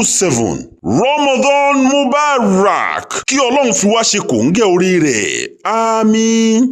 7 Ramadan Mubarak kí Ọlọ́run fi wá ṣe kòńgẹ́ oríire àmín.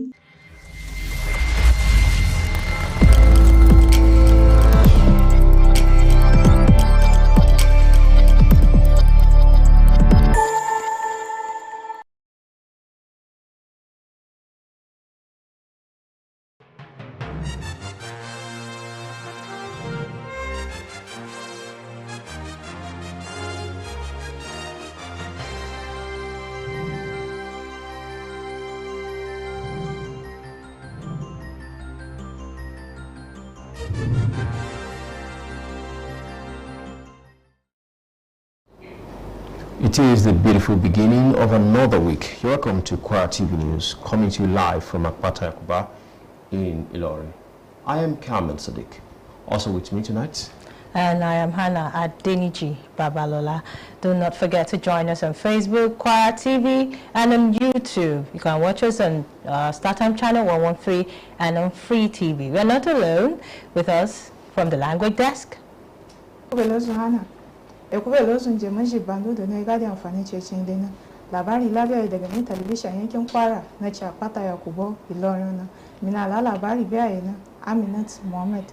It is the beautiful beginning of another week. You're welcome to Kwara TV News, coming to you live from Kwara Tv in Ilorin. I am Carmen Sadiq. Also with me tonight. And I am Hannah Adeniji Babalola. Do not forget to join us on Facebook, Kwara TV, and on YouTube. You can watch us on StarTime channel 113 and on Free TV. We are not alone. With us from the language desk. Ekuvelozu njemaji bandudu na igadi amfani chechindina. Labari labia daga min television yankin Kwara na Chapata Yakubo Ilorin na. Mina la labari bia ina Aminat Mohammed.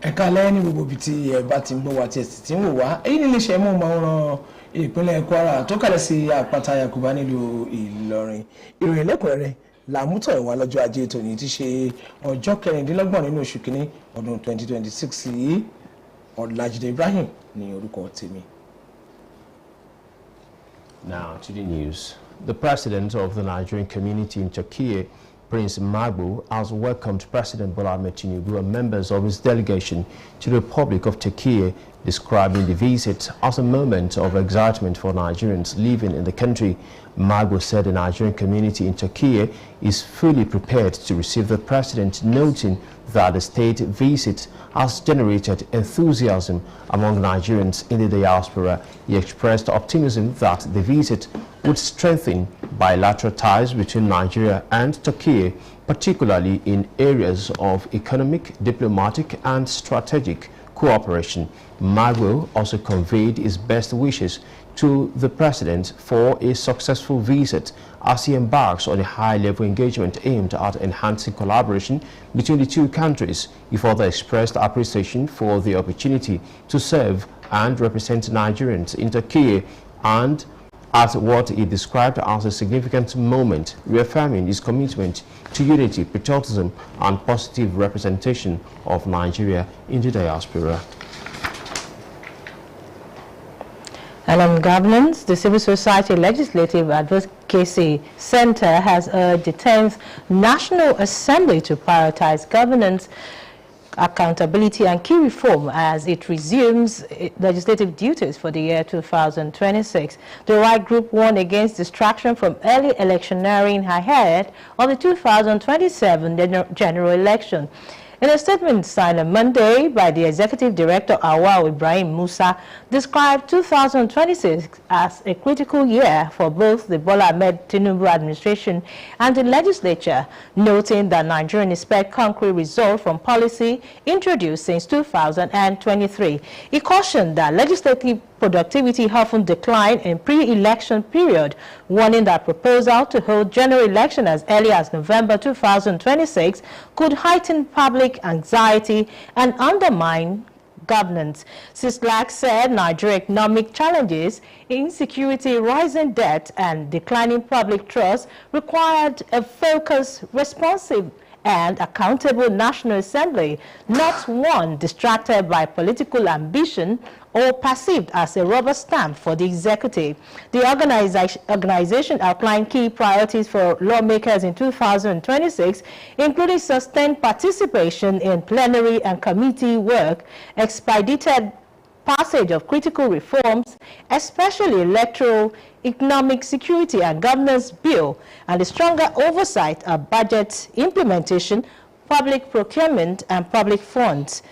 Ẹ̀ka lẹ́yìn gbogbo bí tí ẹ bá ti ń gbọ́ wa tí ẹ sì ti ń wò wá. Èyí ni iléeṣẹ́ móhùnmáwòrán ìpínlẹ̀ Kwara tó kalẹ̀ sí Àpáta Yakuba nílùú Ìlọrin. Ìròyìn lẹ́kùnrẹ́rẹ́ làmútọ̀ ìwà lọ́jọ́ ajé tòní ti ṣe ọjọ́ 26 nínú oṣù kìíní ọdún 2026 yìí. Ọlájídé Ibrahim ní orúkọ tèmi. Now to the news. The president of the Nigerian community in Turkey, Prince Magbu, has welcomed President Bola Ahmed Tinubu and members of his delegation to the Republic of Turkey, describing the visit as a moment of excitement for Nigerians living in the country. Magbu said the Nigerian community in Turkey is fully prepared to receive the president, noting that the state visit has generated enthusiasm among Nigerians in the diaspora. He expressed optimism that the visit would strengthen bilateral ties between Nigeria and Turkey, particularly in areas of economic, diplomatic, and strategic cooperation. Magbu also conveyed his best wishes to the president for a successful visit as he embarks on a high-level engagement aimed at enhancing collaboration between the two countries. He further expressed appreciation for the opportunity to serve and represent Nigerians in Turkey and at what he described as a significant moment, reaffirming his commitment to unity, patriotism, and positive representation of Nigeria in the diaspora. And on governance, the Civil Society Legislative Advocacy Center has urged the 10th National Assembly to prioritize governance, accountability, and key reform as it resumes legislative duties for the year 2026. The right group warned against distraction from early electioneering ahead of the 2027 general election. In a statement signed on Monday by the Executive Director Awao Ibrahim Musa, described 2026 as a critical year for both the Bola Ahmed Tinubu administration and the legislature, noting that Nigerians expect concrete results from policy introduced since 2023. He cautioned that legislative productivity often decline in pre-election period, warning that proposal to hold general election as early as November 2026 could heighten public anxiety and undermine governance. Sislak said Nigeria's economic challenges, insecurity, rising debt, and declining public trust required a focused, responsive, and accountable National Assembly, not one distracted by political ambition or perceived as a rubber stamp for the executive. The organization outlined key priorities for lawmakers in 2026, including sustained participation in plenary and committee work, expedited passage of critical reforms, especially electoral, economic, security, and governance bill, and a stronger oversight of budget implementation, public procurement, and public funds.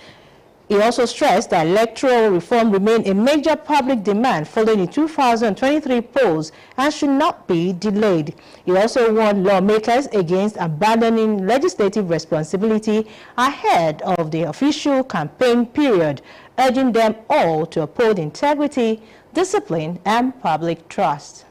He also stressed that electoral reform remained a major public demand following the 2023 polls and should not be delayed. He also warned lawmakers against abandoning legislative responsibility ahead of the official campaign period, urging them all to uphold integrity, discipline, and public trust.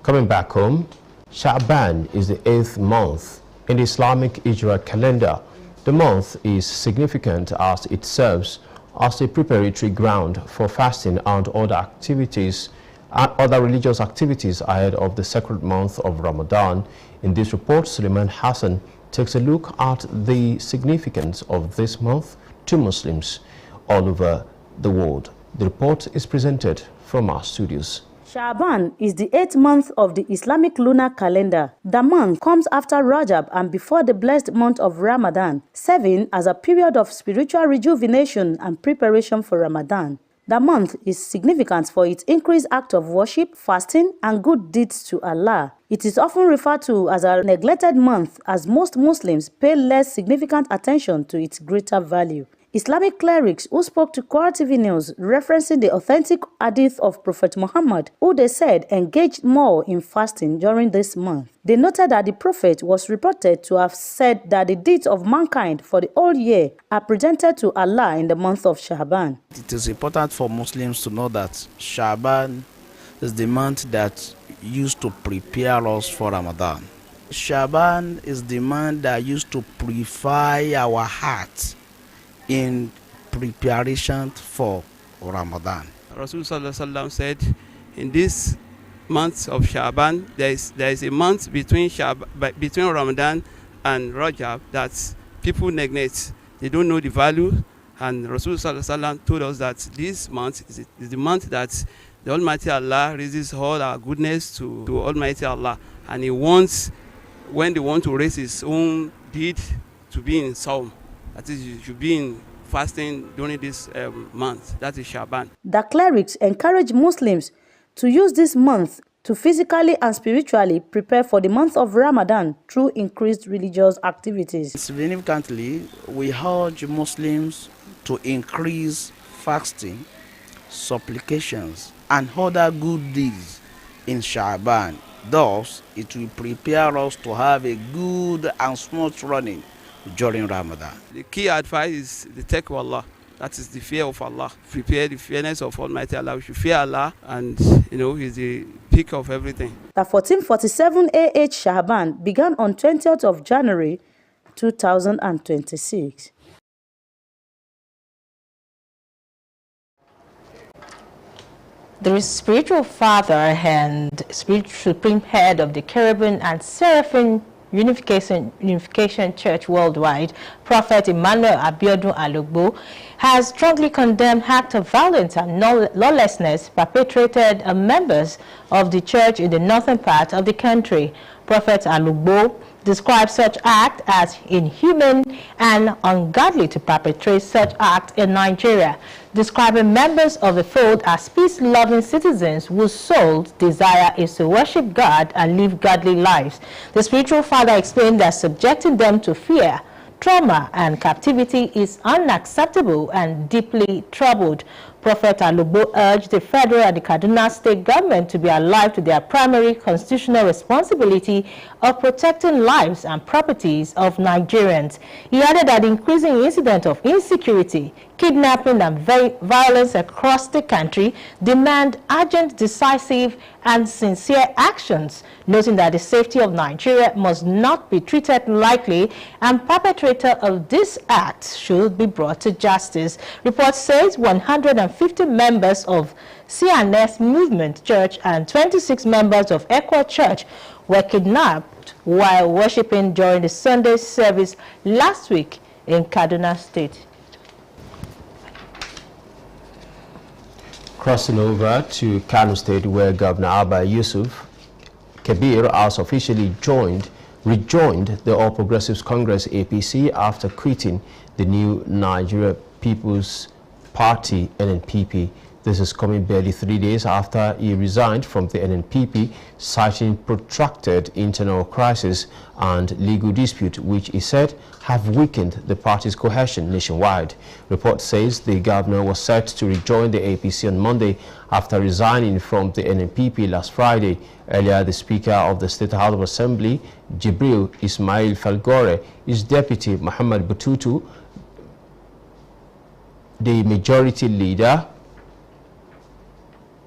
Coming back home, Sha'ban is the 8th month in the Islamic Hijra calendar. The month is significant as it serves as a preparatory ground for fasting and other activities and other religious activities ahead of the sacred month of Ramadan. In this report, Suleiman Hassan takes a look at the significance of this month to Muslims all over the world. The report is presented from our studios. Sha'ban is the 8th month of the Islamic lunar calendar. The month comes after Rajab and before the blessed month of Ramadan, serving as a period of spiritual rejuvenation and preparation for Ramadan. The month is significant for its increased act of worship, fasting, and good deeds to Allah. It is often referred to as a neglected month as most Muslims pay less significant attention to its greater value. Islamic clerics who spoke to Kwara TV News referencing the authentic hadith of Prophet Muhammad, who they said engaged more in fasting during this month. They noted that the Prophet was reported to have said that the deeds of mankind for the whole year are presented to Allah in the month of Sha'ban. It is important for Muslims to know that Sha'ban is the month that used to prepare us for Ramadan. Sha'ban is the month that used to purify our hearts in preparation for Ramadan. Rasulullah said, in this month of Sha'ban, there is a month between Ramadan and Rajab that people neglect. They don't know the value, and Rasulullah told us that this month is the month that the Almighty Allah raises all our goodness to Almighty Allah, and He wants, when they want to raise His own deed, to be in Psalm. That is, you should be in fasting during this month. That is Sha'ban. The clerics encourage Muslims to use this month to physically and spiritually prepare for the month of Ramadan through increased religious activities. Significantly, we urge Muslims to increase fasting, supplications, and other good deeds in Sha'ban. Thus, it will prepare us to have a good and smooth running during Ramadan. The key advice is the taqwa of Allah. That is the fear of Allah. Prepare the fearness of Almighty Allah. We should fear Allah, and He's the peak of everything. The 1447 AH Sha'ban began on 20th of January 2026. The spiritual father and spiritual supreme head of the Cherubim and Seraphim Unification Church worldwide, Prophet Emmanuel Abiodun Alogbo, has strongly condemned acts of violence and lawlessness perpetrated on members of the church in the northern part of the country. Prophet Alogbo describes such act as inhuman and ungodly to perpetrate such act in Nigeria, describing members of the fold as peace-loving citizens whose sole desire is to worship God and live godly lives. The spiritual father explained that subjecting them to fear, trauma, and captivity is unacceptable and deeply troubled. Prophet Alogbo urged the federal and the Kaduna state government to be alive to their primary constitutional responsibility of protecting lives and properties of Nigerians. He added that the increasing incident of insecurity, kidnapping, and violence across the country demand urgent, decisive, and sincere actions, noting that the safety of Nigeria must not be treated lightly and perpetrator of this act should be brought to justice. Report says 150 members of CNS Movement Church and 26 members of Equa Church were kidnapped while worshiping during the Sunday service last week in Kaduna State. Crossing over to Kano State, where Governor Abba Yusuf Kabir has officially rejoined the All Progressives Congress APC after quitting the new Nigeria People's Party NNPP. This is coming barely 3 days after he resigned from the NNPP, citing protracted internal crisis and legal dispute, which he said have weakened the party's cohesion nationwide. Report says the governor was set to rejoin the APC on Monday after resigning from the NNPP last Friday. Earlier, the Speaker of the State House of Assembly, Jibril Ismail Falgore, his deputy Muhammad Bututu, the majority leader,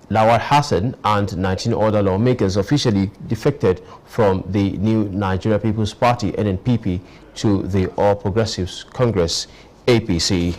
Lawal Hassan, and 19 other lawmakers officially defected from the new Nigeria People's Party, NNPP, to the All Progressives Congress, APC.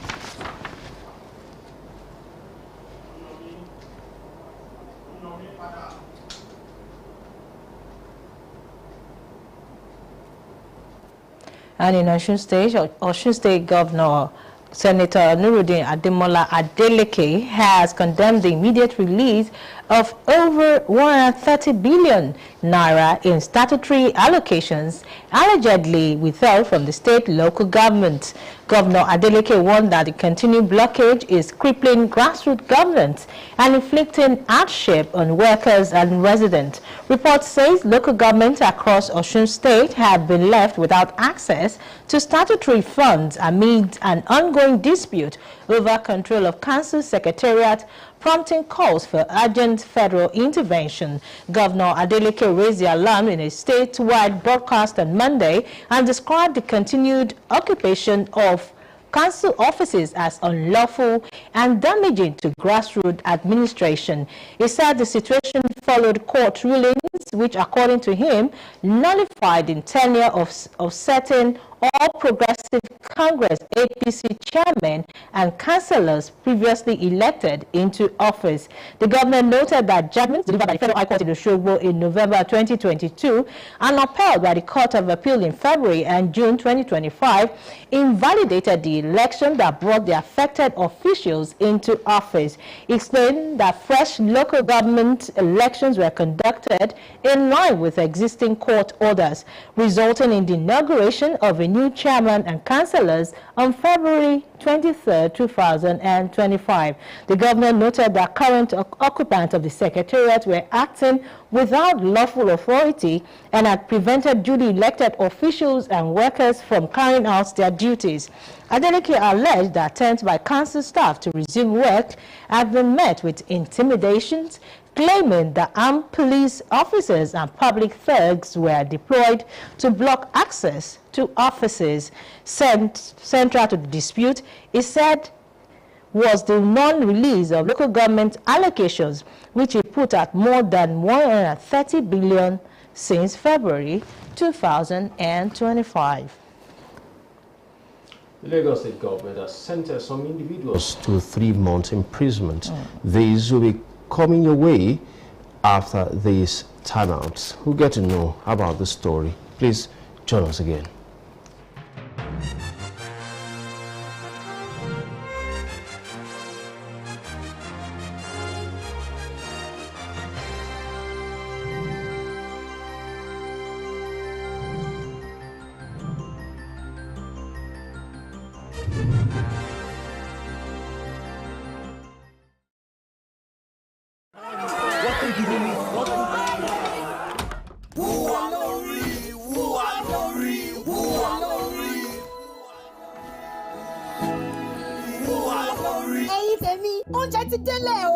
And in Osun State Governor Senator Nuruddin Ademola Adeleke has condemned the immediate release of over 130 billion naira in statutory allocations allegedly withheld from the state local government. Governor Adeleke warned that the continued blockage is crippling grassroots governance and inflicting hardship on workers and residents. Report says local governments across Osun State have been left without access to statutory funds amid an ongoing dispute over control of council secretariat, prompting calls for urgent federal intervention. Governor Adeleke raised the alarm in a statewide broadcast on Monday and described the continued occupation of council offices as unlawful and damaging to grassroots administration. He said the situation followed court rulings which, according to him, nullified the tenure of certain All Progressive Congress APC chairmen and councillors previously elected into office. The governor noted that judgments delivered by the Federal High Court in Osogbo in November 2022 and upheld by the Court of Appeal in February and June 2025 invalidated the election that brought the affected officials into office. He explained that fresh local government elections were conducted in line with existing court orders, resulting in the inauguration of a new chairman and councillors on February 23, 2025. The governor noted that current occupants of the secretariat were acting without lawful authority and had prevented duly elected officials and workers from carrying out their duties. Adeleke alleged that attempts by council staff to resume work have been met with intimidations, claiming that armed police officers and public thugs were deployed to block access to offices. Central to the dispute, he said, was the non-release of local government allocations, which he put at more than 130 billion since February 2025. The Lagos State government has sentenced some individuals to 3 months imprisonment. These will be coming your way after these timeouts. We'll get to know about the story. Please join us again. Ẹ̀yin tèmi, oúnjẹ ti délẹ̀ o.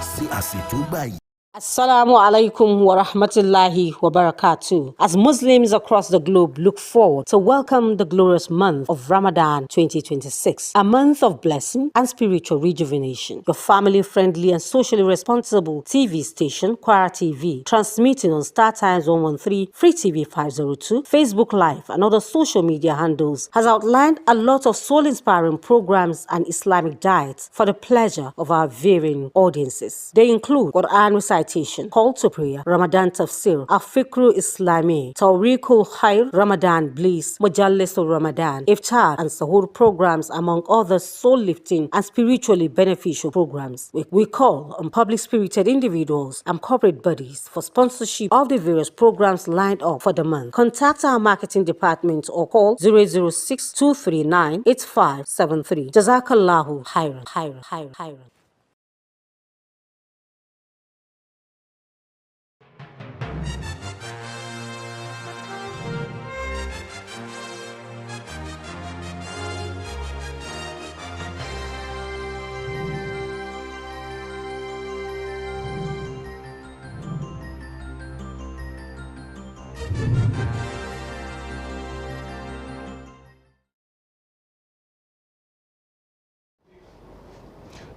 Sí àsìkò báyìí. Assalamu alaikum wa rahmatullahi wa barakatuh. As Muslims across the globe look forward to welcome the glorious month of Ramadan 2026, a month of blessing and spiritual rejuvenation. Your family-friendly and socially responsible TV station, Kwara TV, transmitting on Star Times 113, Free TV 502, Facebook Live, and other social media handles, has outlined a lot of soul-inspiring programs and Islamic diets for the pleasure of our varying audiences. They include Quran recitation, call to prayer, Ramadan Tafsir, Al-Fikru Islami, Tawriqul Khair, Ramadan Bliss, Mujallisul Ramadan, Iftar and Sahur programs, among other soul-lifting and spiritually beneficial programs. We call on public-spirited individuals and corporate bodies for sponsorship of the various programs lined up for the month. Contact our marketing department or call 006-239-8573. Jazakallahu khairan.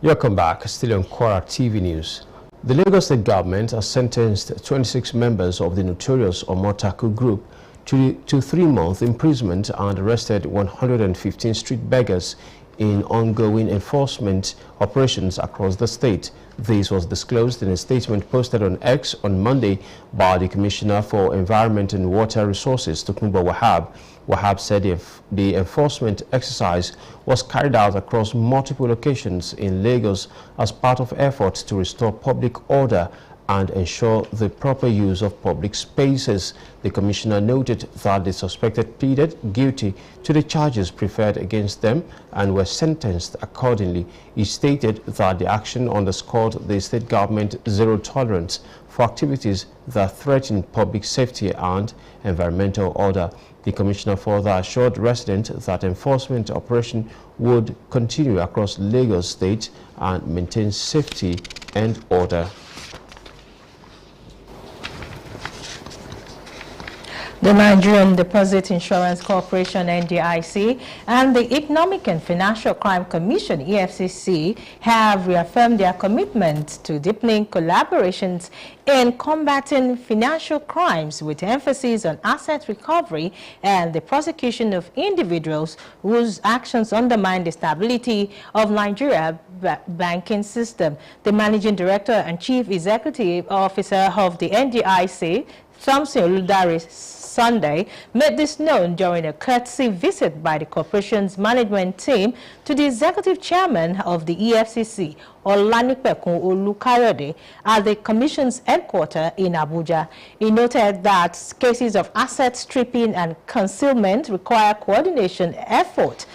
Welcome back. Still on Kwara TV News. The Lagos State government has sentenced 26 members of the notorious Omotaku group to 3-month imprisonment and arrested 115 street beggars in ongoing enforcement operations across the state. This was disclosed in a statement posted on X on Monday by the Commissioner for Environment and Water Resources, Tokunbo Wahab. Wahab said the enforcement exercise was carried out across multiple locations in Lagos as part of efforts to restore public order and ensure the proper use of public spaces. The Commissioner noted that the suspected pleaded guilty to the charges preferred against them and were sentenced accordingly. He stated that the action underscored the state government's zero tolerance for activities that threaten public safety and environmental order. The Commissioner further assured residents that enforcement operation would continue across Lagos State and maintain safety and order. The Nigerian Deposit Insurance Corporation (NDIC) and the Economic and Financial Crime Commission (EFCC) have reaffirmed their commitment to deepening collaborations in combating financial crimes with emphasis on asset recovery and the prosecution of individuals whose actions undermine the stability of Nigeria's banking system. The Managing Director and Chief Executive Officer of the NDIC, Samson Oludare, Sunday, made this known during a courtesy visit by the corporation's management team to the executive chairman of the EFCC, Olanipekun Olukayode, at the commission's headquarters in Abuja. He noted that cases of asset stripping and concealment require coordination effort,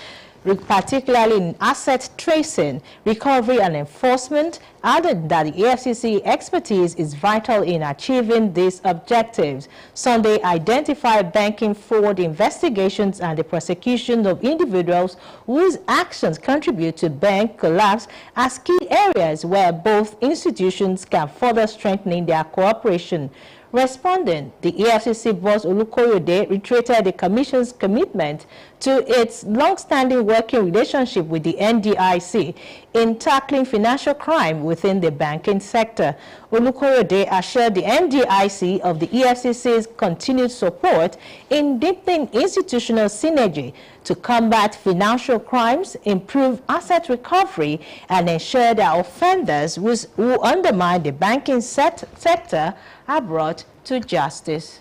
particularly in asset tracing, recovery and enforcement, added that the EFCC expertise is vital in achieving these objectives. Sunday identified banking fraud investigations and the prosecution of individuals whose actions contribute to bank collapse as key areas where both institutions can further strengthen their cooperation. Responding, the EFCC boss Olukoyode reiterated the Commission's commitment to its long-standing working relationship with the NDIC in tackling financial crime within the banking sector. Olukoyode assured the NDIC of the EFCC's continued support in deepening institutional synergy to combat financial crimes, improve asset recovery, and ensure that offenders who undermine the banking sector are brought to justice.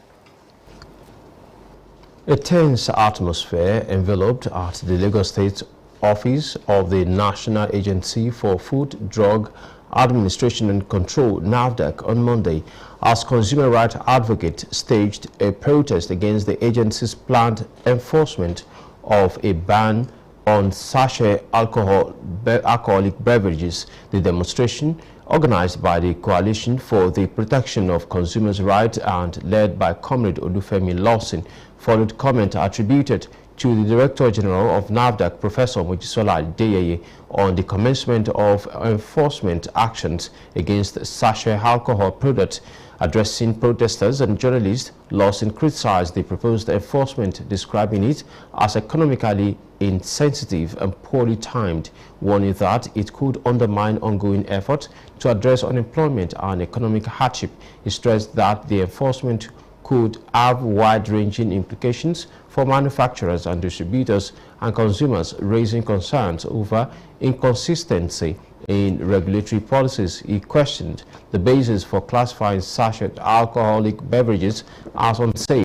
A tense atmosphere enveloped at the Lagos State office of the National Agency for Food, Drug Administration and Control, NAFDAC, on Monday, as consumer rights advocates staged a protest against the agency's planned enforcement of a ban on sachet alcoholic beverages. The demonstration, organized by the Coalition for the Protection of Consumers' Rights and led by Comrade Olufemi Lawson, followed comment attributed to the Director General of NAFDAC, Professor Mojisola Adeyeye, on the commencement of enforcement actions against sachet alcohol products. Addressing protesters and journalists, Lawson criticized the proposed enforcement, describing it as economically insensitive and poorly timed, warning that it could undermine ongoing efforts to address unemployment and economic hardship. He stressed that the enforcement could have wide-ranging implications for manufacturers and distributors and consumers, raising concerns over inconsistency in regulatory policies. He questioned the basis for classifying sachet alcoholic beverages as unsafe,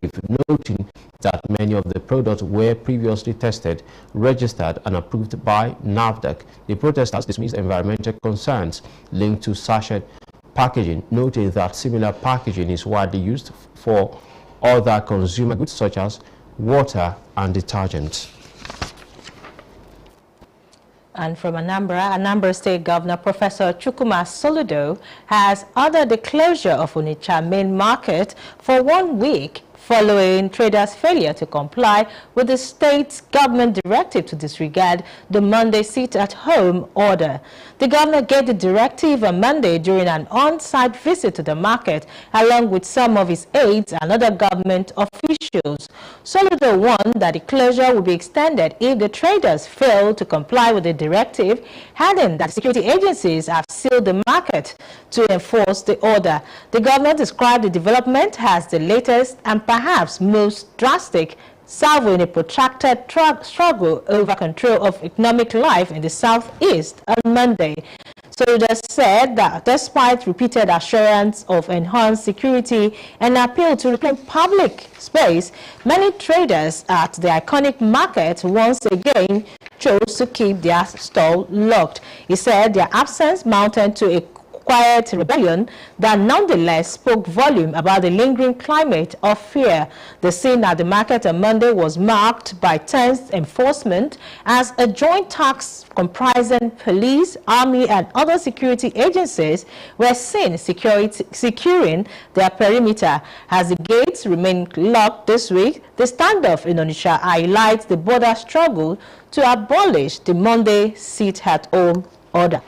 noting that many of the products were previously tested, registered and approved by NAFDAC. The protesters dismissed environmental concerns linked to sachet packaging, noting that similar packaging is widely used for other consumer goods such as water and detergents. And from Anambra State Governor Professor Chukwuma Soludo has ordered the closure of Onitsha main market for 1 week following traders' failure to comply with the state government directive to disregard the Monday sit-at-home order. The governor gave the directive on Monday during an on-site visit to the market, along with some of his aides and other government officials. Soludo warned that the closure will be extended if the traders fail to comply with the directive, adding that security agencies have sealed the market to enforce the order. The governor described the development as the latest and perhaps most drastic salvo in a protracted struggle over control of economic life in the southeast on Monday. So it has said that despite repeated assurance of enhanced security and appeal to reclaim public space, many traders at the iconic market once again chose to keep their stall locked. He said their absence mounted to a quiet rebellion that nonetheless spoke volume about the lingering climate of fear. The scene at the market on Monday was marked by tense enforcement as a joint task comprising police, army and other security agencies were seen securing their perimeter. As the gates remain locked this week, the standoff in Onitsha highlights the border struggle to abolish the Monday sit-at-home order.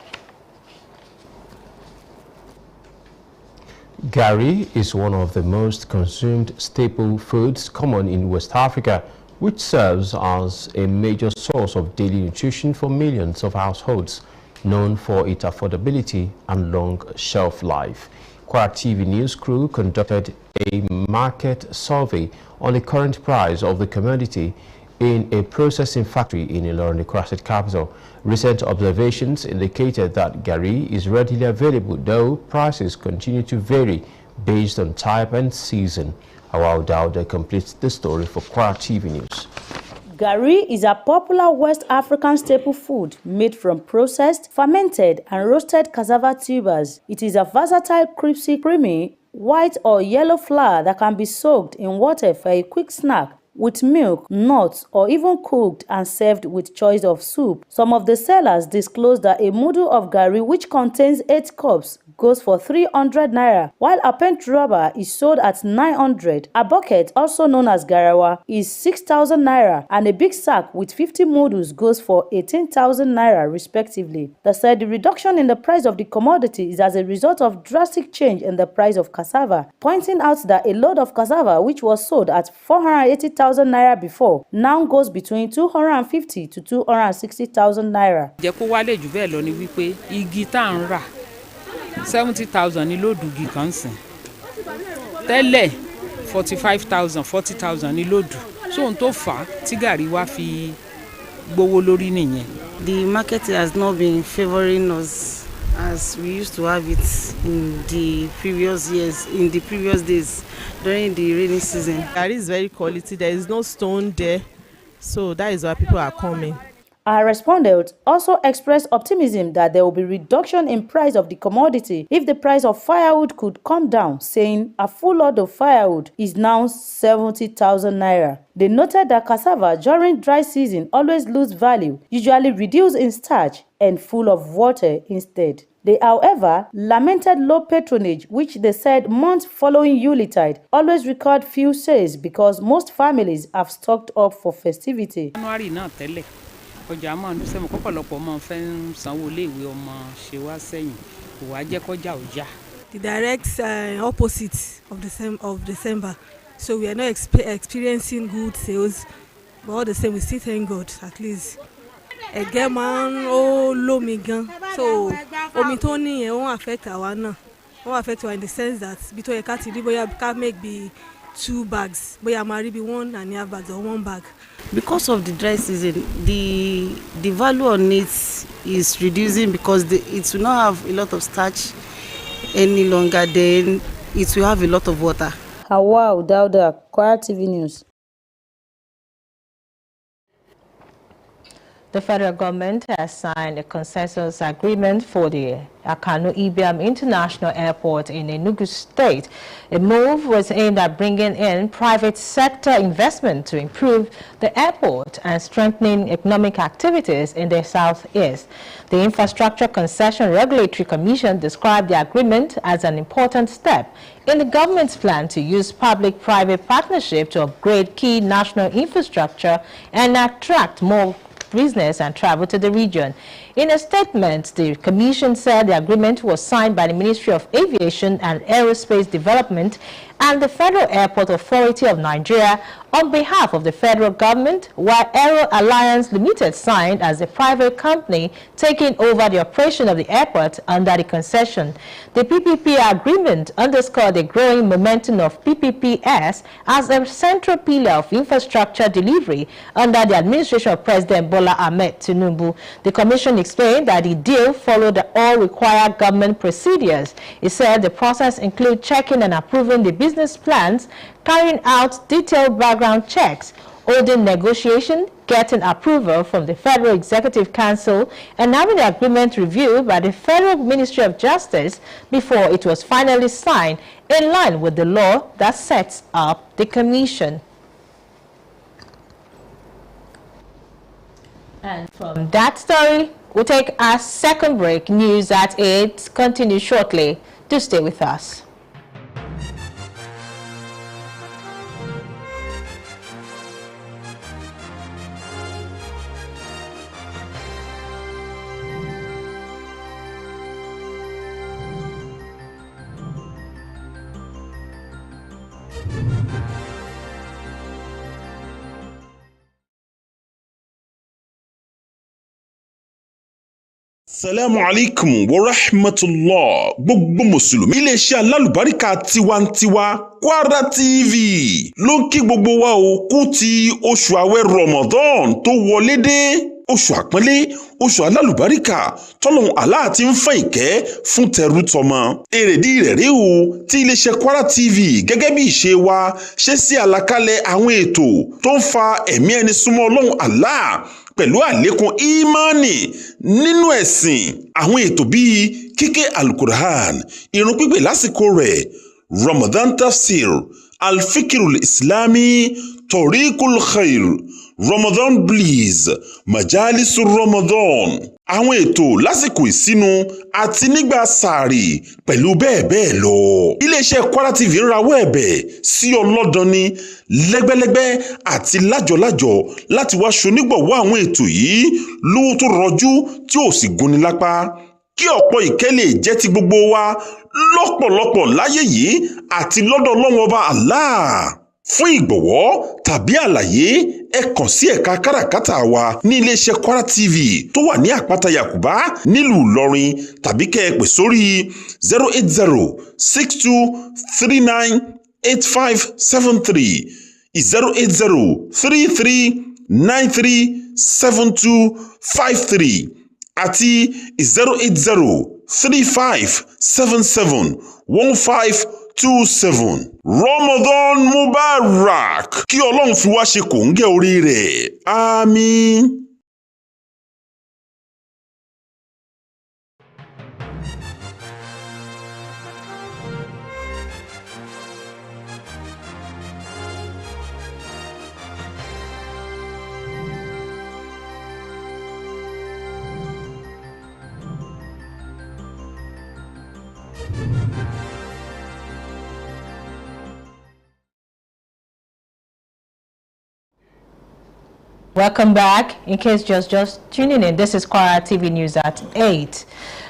Gari is one of the most consumed staple foods common in West Africa, which serves as a major source of daily nutrition for millions of households, known for its affordability and long shelf life. Kwara TV news crew conducted a market survey on the current price of the commodity in a processing factory in Ilorin, the Kwara State capital. Recent observations indicated that gari is readily available, though prices continue to vary based on type and season. Awao Dauda completes the story for Kwara TV News. Gari is a popular West African staple food made from processed, fermented, and roasted cassava tubers. It is a versatile, crispy, creamy, white or yellow flour that can be soaked in water for a quick snack, with milk, nuts, or even cooked and served with choice of soup. Some of the sellers disclosed that a mudu of gari, which contains 8 cups, goes for 300 naira, while a pent rubber is sold at 900. A bucket, also known as garawa, is 6,000 naira, and a big sack with 50 mudus goes for 18,000 naira, respectively. They said the reduction in the price of the commodity is as a result of drastic change in the price of cassava, pointing out that a load of cassava, which was sold at 480,000 naira before, now goes between 250 to 260,000 naira. Jẹ́ kó wálé jù bẹ́ẹ̀ lọ ni wípé igi tá ń rà 70,000 ní lóòdù igi kan sìn. Tẹ́lẹ̀ 45,000 40,000 ní lóòdù. So ohun tó fà á tí gàrí wá fi gbówó lórí nìyẹn. The market has not been favoring us as we used to have it in the previous years, in the previous days during the rainy season. Gari is very quality. There is no stone there, so that is why people are coming. Our respondents also expressed optimism that there will be reduction in price of the commodity if the price of firewood could come down, saying a full load of firewood is now 70,000 naira. They noted that cassava during dry season always lose value, usually reduced in starch and full of water instead. They, however, lamented low patronage, which they said months following Yuletide always record few sales because most families have stocked up for festivity. Ọjà máa ń sẹ́mu kọ́pọ̀lọpọ̀ máa ń fẹ́ sanwó iléèwé ọmọ ṣe wá sẹ́yìn kò wá jẹ́ kọjá ọjà. The direct opposite of December, so we are not experiencing good sales, but all the same we still thank God at least. Ẹ̀gẹ́ máa ń ó lómi gan, so omi tó ní yẹn wọ́n affect àwa náà, wọ́n affect wa in the sense that bí tó yẹ ká ti rí bóyá ká make be 2 bags, bóyá máa rí bí 1.5 bags or 1 bag. Because of the dry season, the value on it is reducing because it will not have a lot of starch any longer. Then it will have a lot of water. Awao Dauda, Kwara TV News. The federal government has signed a consensus agreement for the Akanu Ibiam International Airport in Enugu State. A move was aimed at bringing in private sector investment to improve the airport and strengthening economic activities in the southeast. The Infrastructure Concession Regulatory Commission described the agreement as an important step in the government's plan to use public-private partnership to upgrade key national infrastructure and attract more business and travel to the region. In a statement, the Commission said the agreement was signed by the Ministry of Aviation and Aerospace Development and the Federal Airport Authority of Nigeria on behalf of the federal government, while Aero Alliance Limited signed as a private company taking over the operation of the airport under the concession. The PPP agreement underscored the growing momentum of PPPs as a central pillar of infrastructure delivery under the administration of President Bola Ahmed Tinubu. The Commission explained that the deal followed all required government procedures. It said the process includes checking and approving the business plans, carrying out detailed background checks, holding negotiation, getting approval from the Federal Executive Council, and having the agreement reviewed by the Federal Ministry of Justice before it was finally signed in line with the law that sets up the commission. And from that story, we'll take our second break. News at 8 continues shortly. Do stay with us. Assalamu alaikum wa rahmatullah. Gbogbo mùsùlùmí iléeṣẹ́ alálùbáríkà tiwantiwa Kwara TV ló ń kí gbogbo wa ó kú ti oṣù àwẹ̀ Ramadan tó wọlé dé. Oṣù àpọ́nlé, oṣù alálùbáríkà tọ́lọ́hun Allah ti ń fẹ́ ìkẹ́ fún tẹrú tọmọ. Èrèdí rẹ̀ rèé o tí iléeṣẹ́ Kwara TV gẹ́gẹ́ bí ìṣe wa ṣe sí àlàkalẹ̀ àwọn ètò tó ń fa ẹ̀mí ẹni súnmọ́ Ọlọ́hun Allah pẹ̀lú àlékún ìmánì nínú ẹ̀sìn. Àwọn ètò bíi kíké alukur'an, ìrun pípé lásìkò rẹ̀, Ramadan tafsir, alfikirul islami, torikul khair, Ramadan bliss, majalisu Ramadan. Àwọn ètò lásìkò ìsinu àti nígbà sàárì pẹ̀lú bẹ́ẹ̀ bẹ́ẹ̀ lọ. Iléeṣẹ́ Kwara TV ń rawọ́ ẹ̀bẹ̀ sí ọlọ́dọni lẹ́gbẹ́lẹ́gbẹ́ àti lájọlájọ láti wá ṣonígbọ̀wọ́ àwọn ètò yìí lówó tó rọjú tí ò sì gúnni lápá. Kí ọ̀pọ̀ ìkẹ́ lè jẹ́ ti gbogbo wa lọ́pọ̀lọpọ̀ láyé yìí àti lọ́dọ̀ Ọlọ́run Ọba Allah. Fún ìgbọ̀wọ́ tàbí àlàyé ẹ kàn sí ẹ̀ka káràkátà wa ní iléeṣẹ́ Kwara TV tó wà ní àpáta Yàkùbá nílùú Ìlọrin tàbí kẹ́ ẹ pè sórí 08062398573 08033937253 àti 08035771527. Ramadan Mubarak, kí Ọlọ́run fi wá ṣe kòńgẹ́ orí rẹ̀. Àmín. Welcome back. In case just tuning in, this is Kwara TV News at 8.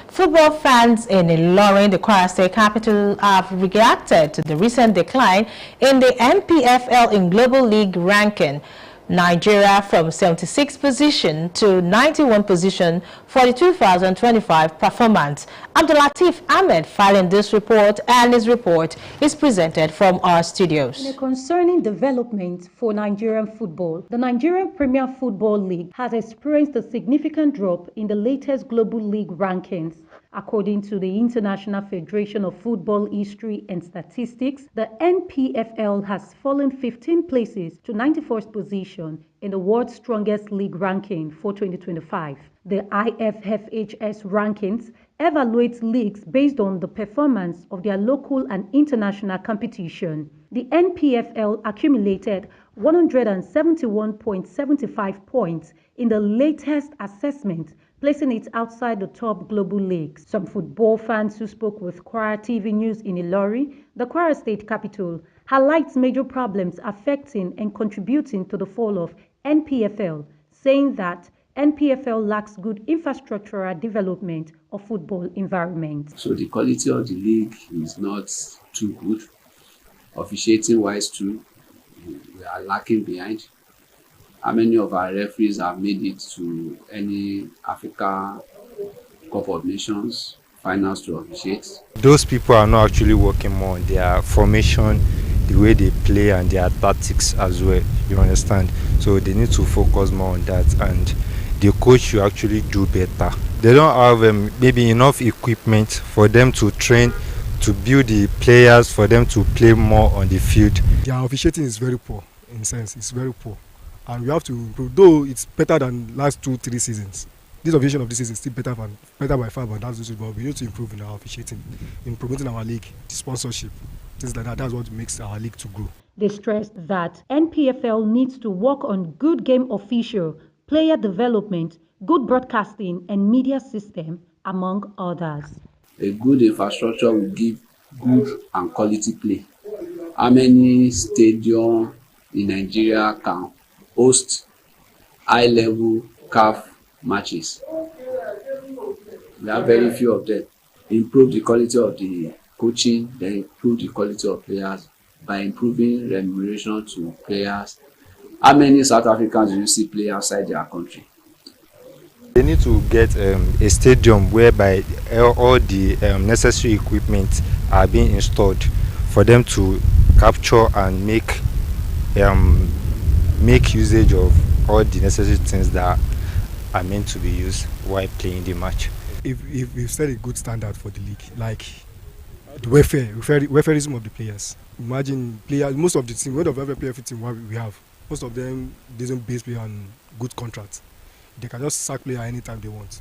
Football fans in Ilorin, the Kwara State capital, have reacted to the recent decline in the MPFL in Global League ranking. Nigeria from 76th position to 91 position for the 2025 performance. Abdulatif Ahmed filing this report, and his report is presented from our studios. In a concerning development for Nigerian football, the Nigerian Premier Football League has experienced a significant drop in the latest Global League rankings. According to the International Federation of Football History and Statistics, the NPFL has fallen 15 places to 91st position in the world's strongest league ranking for 2025. The IFFHS rankings evaluates leagues based on the performance of their local and international competition. The NPFL accumulated 171.75 points in the latest assessment, placing it outside the top global leagues. Some football fans who spoke with Kwara TV News in Ilori, the Kwara State capital, highlights major problems affecting and contributing to the fall of NPFL, saying that NPFL lacks good infrastructural development of football environment. So the quality of the league is not too good. Officiating wise too, we are lacking behind. How many of our referees have made it to any Africa Cup of Nations finals to officiate? Those people are not actually working more on their formation, the way they play and their tactics as well, you understand? So they need to focus more on that, and the coach should actually do better. They don't have maybe enough equipment for them to train, to build the players, for them to play more on the field. Their officiating is very poor, in a sense, it's very poor. And we have to improve, though it's better than last 2-3 seasons. This officiation of this season is still better by far, but that's but we need to improve in our officiating, in promoting our league, sponsorship, things like that. That's what makes our league to grow. They stressed that NPFL needs to work on good game official, player development, good broadcasting and media system, among others. A good infrastructure will give good and quality play. How many stadiums in Nigeria can host high-level CAF matches? We have very few of them. Improve the quality of the coaching, then improve the quality of players by improving remuneration to players. How many South Africans do you see play outside their country? They need to get a stadium whereby all the necessary equipment are being installed for them to capture and make usage of all the necessary things that are meant to be used while playing the match. If we've set a good standard for the league, like the welfareism of the players. Imagine players, most of the team, word of every player team we have, most of them doesn't base play on good contracts. They can just sack player anytime they want.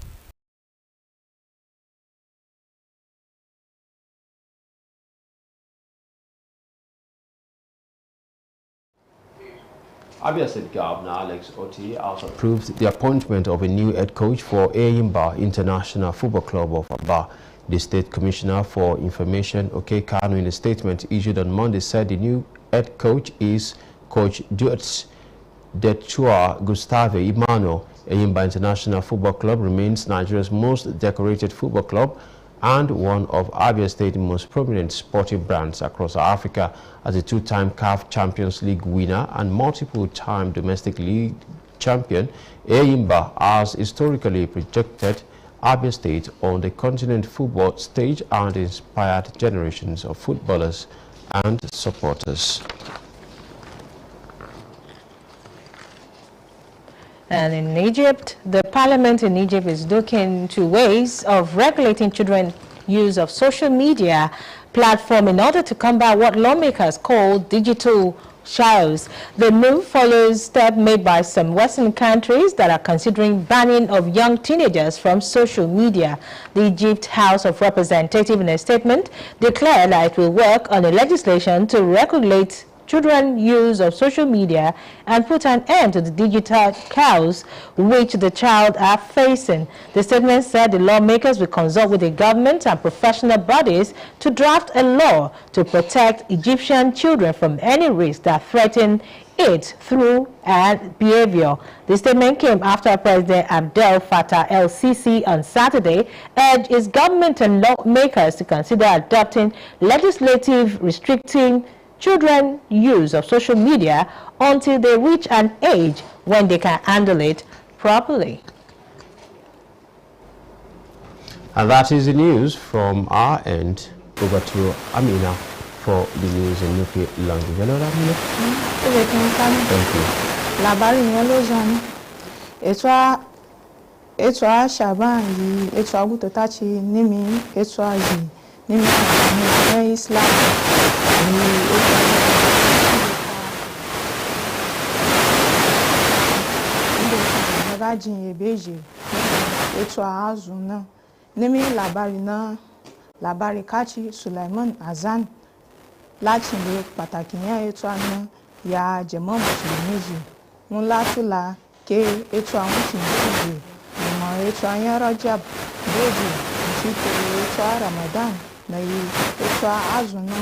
Abia State Governor Alex Oti also approved the appointment of a new head coach for Eyimba International Football Club of Aba. The State Commissioner for Information, Oke Kanu, in a statement issued on Monday, said the new head coach is Coach Detua Gustave Imano. Eyimba International Football Club remains Nigeria's most decorated football club and one of Abia State's most prominent sporting brands across Africa. As a two-time CAF Champions League winner and multiple-time domestic league champion, Eyimba has historically projected Abia State on the continent football stage and inspired generations of footballers and supporters. And in Egypt, the parliament in Egypt is looking to ways of regulating children's use of social media platform in order to combat what lawmakers call digital shadows. The move follows steps made by some Western countries that are considering banning of young teenagers from social media. The Egypt House of Representatives, in a statement, declared that it will work on a legislation to regulate children's use of social media and put an end to the digital chaos which the child are facing. The statement said the lawmakers will consult with the government and professional bodies to draft a law to protect Egyptian children from any risk that threaten it through and behavior. The statement came after President Abdel Fattah el-Sisi on Saturday urged his government and lawmakers to consider adopting legislative restricting children's use of social media until they reach an age when they can handle it properly. And that is the news from our end. Over to Amina for the news in nuclear language. Hello, Amina. Thank you. etu a shaban yi etu aguto tachi nimi etu a yi nimi na Islam yi etu gajin ebeje etu a azu na nimi labari kachi Sulaiman Azan láti lè pàtàkì yẹn ètò àná ya jẹ̀mọ́ mùsùlùmí yìí ń látúlà ké ètò àwọn tìǹbù ìmọ̀ ètò àyẹn Rajab bèjì ìṣètò ètò Ramadan na yi ètò àzùnà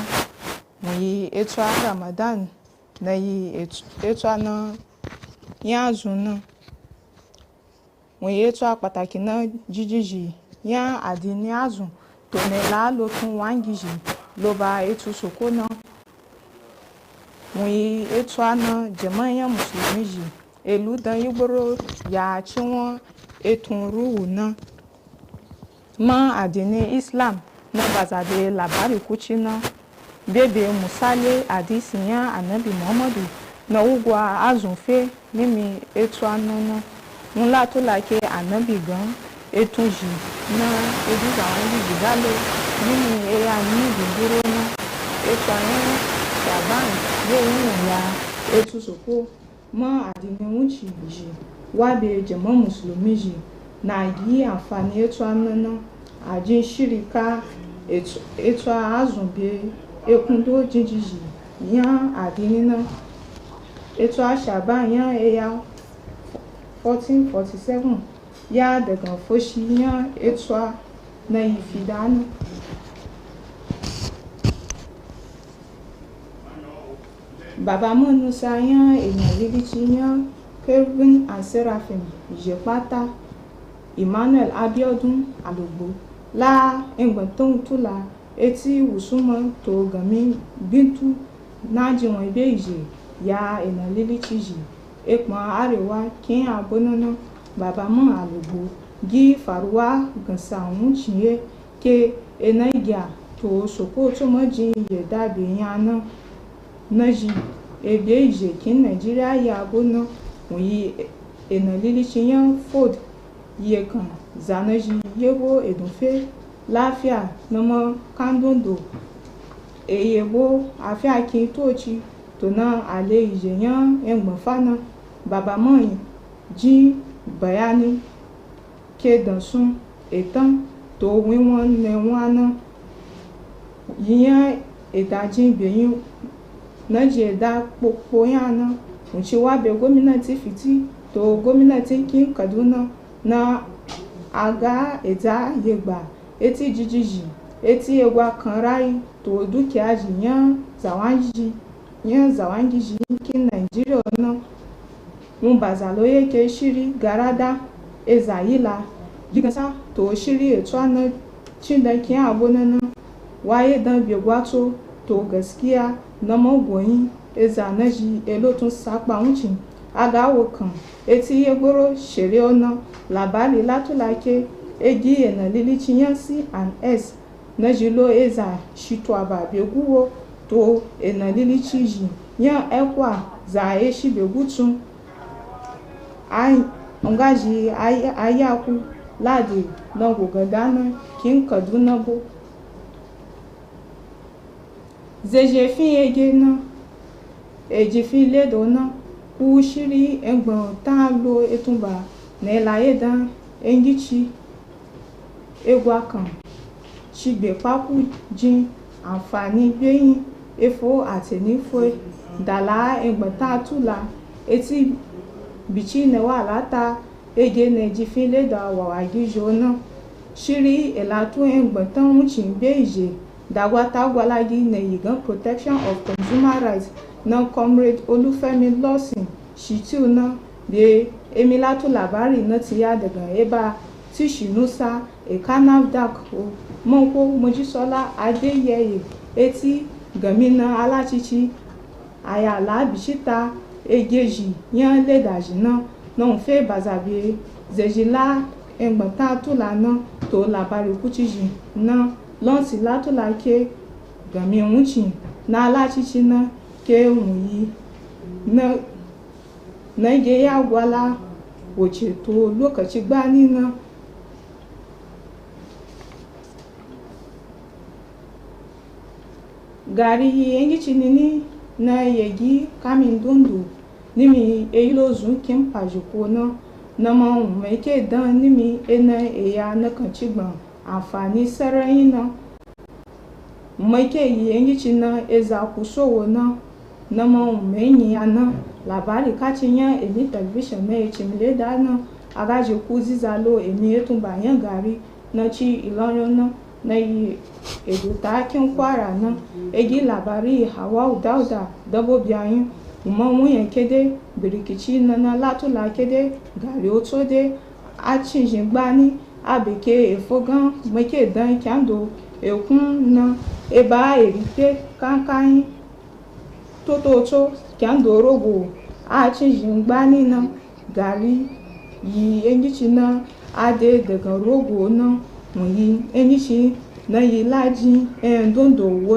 mo yi ètò Ramadan na yi ètò àná yẹn àzùnà mo yi ètò pàtàkì náà jíjìjì yẹn àdínní àzùn tòmẹ̀lá ló tún wáńgì yìí ló bá ètò sòkó náà mo yi ètò àná jẹ̀mọ́ yẹn mùsùlùmí yìí èlú dán yígbóró yà tí wọ́n ètò rúwù náà mọ́ àdínní Islam náà bàzàdé làbárí kúchí náà bébè musale àdìsí yẹn ànábì Muhammadu náà wúgwa azùnfẹ́ mímí ètò àná náà ńlá tó làkè ànábì gan ètò yìí náà edúgà wọn yìí dálé nínú ẹ̀yà ní ìdúró náà ètò àyẹn Shaban yóò wù ya ètò sòkó mọ́ àdínní wúchì yìí wábẹ̀ jẹ̀mọ́ mùsùlùmí yìí náà yí àǹfààní ètò àná náà àjín ṣíríkà ètò àzùnbẹ̀ ekúndó jíjì yìí yán àdínní náà ètò Shaban yán ẹ̀yà 1447 ya daga foshi yan ètò na ìfìdáná. Bàbá Mọ́núsá yan èèyàn lílítí yan Kevin and Seraphim Ìjẹ̀pátá Emmanuel Abiodun Alogbo la ẹgbẹ̀tún túlà etí wùsùnmọ́ tó gàmí bíntu nájíwọ̀n ibé ìjẹ ya èèyàn lílítí yìí ẹ̀pọ̀n àríwá kí àbónáná bàbá mọ́ Alogbo gí faruwa gànsà òun chìyẹ ké ẹ̀nà ìgà tó sòkó tó mọ́ jí iyẹ̀ dàbí yan náà yìí ebe ìjẹ kí Nàìjíríà yà àbóná wòye èèyàn lílítí yan Ford yẹ kan zànà yìí yẹ́wò èdùnfẹ́ láfíà nọmọ kándòndò èyẹ̀wò àfíà kí tóòchì tòná àlẹ́ ìjẹ yan ẹ̀gbọ̀n fánà bàbá mọ́ jí bayani ke dansun etan to wíwọ́n ní wọ́n náà yíyan ìdájí ìbẹ̀yìn náà jẹ́ ẹ̀dá pópó yàn náà òǹṣe wá bẹ gómìnà tí fìtí tó gómìnà tí kí Kaduna náà àga ẹ̀dá yẹgbà etí jíjì yìí etí ẹgbà kan ráyì tó dúkìá yìí yàn zàwáńgì yìí kí Nàìjíríà náà mun bazaloye ke shiri garada ezayila jigasa to shiri ètò àná cindan kin abonana waye dan begwato to gaskiya na magoyin ezanaji elotun sapa wuncin agawo kan eti yegboro shere ona labari latulake egi ena lilici yan C&S na jilo eza shito ababeguwo to ena lilici ji yan ekwa za eshi begutun ngaji ayaku ladi na gogadana kin Kaduna bo zeje fi ege na eji fi ledo na ku shiri egbon ta lo etumba na elaye dan engichi egwa kan shigbe papu jin àǹfààní gbẹ̀yìn efo àtẹnifo dala egbon ta tula eti bichi ne wa lata ege ne jifile da wawagi jona shiri elatu engbatan wucin beije dagwata gwalagi ne yigan protection of consumer rights na comrade Olufemi Lawson shitiu na be emilatu labari na tiya daga eba tishinusa ekanavdak o monko Mojisola Adeyeye eti gamina alachichi ayala bishita egeji yan ledaji na non fe bazabe zejila engbata tula na to labari kuchiji na lonsi latula ke gami wuchi na alachichi na ke wuyi na ge ya gwala wace to lokaci gbani na gari yangi cinini na yagi kamin dundu nimi eyilo zunkin pajiko na ma mai ke dan nimi ena eya na kan cigban amfani sarari mai ke yangi cina eza kusowo na ma mai yana labari kacin ya emi television na ya cimile da agaji kuzi zalo emi etun bayan gari na ci ilorin na yi edutakin kwara egi labari hawa dauda dabobi ayin wuyan kede birikici na latula kede gari oto de a cinjin gbani abeke efogan make dan kyando ekun na eba erite kankan tototo kyando rogo a cinjin gbani na gari yi engici na ade daga rogo wọ̀nyí enishi na yi laji dondo wo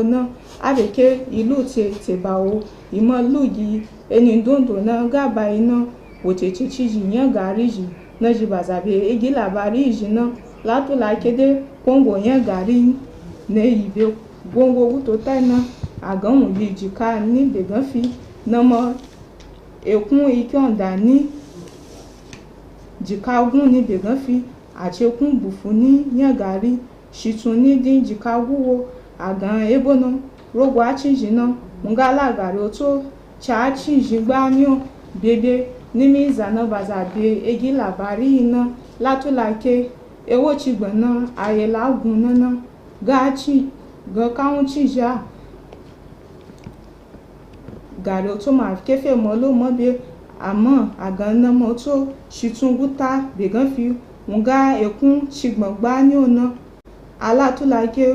abeke ilu tebawo imo lugi eni dondo na gaba ina wocece ciji yan gari ji na ji bazabe egi labari ji latula kede kongo yan gari na ibe gongo wuto ta agan wuli jika ni began fi na mo ekun ike onda ni jika gun ni began fi àṣekún bùfú ní yàngàrí ṣìtún ní dín jìká wúwo àgàn ebono rogo àchìjì nga làgàrí oto chàchìjì gbáníọ bèbè nímí ìzànà bàzàbè egi làbárí iná látúlàkè ewó chìgbọ̀n àyèlágùn gáàchì gànkáwọn chìjà gàrí oto mà kéfè mọ́ ló mọ́ bè àmọ́ àgàn náà mọ́ tó ṣìtún gúta bègán fi nga ekun chigbon gba ni ona alatulake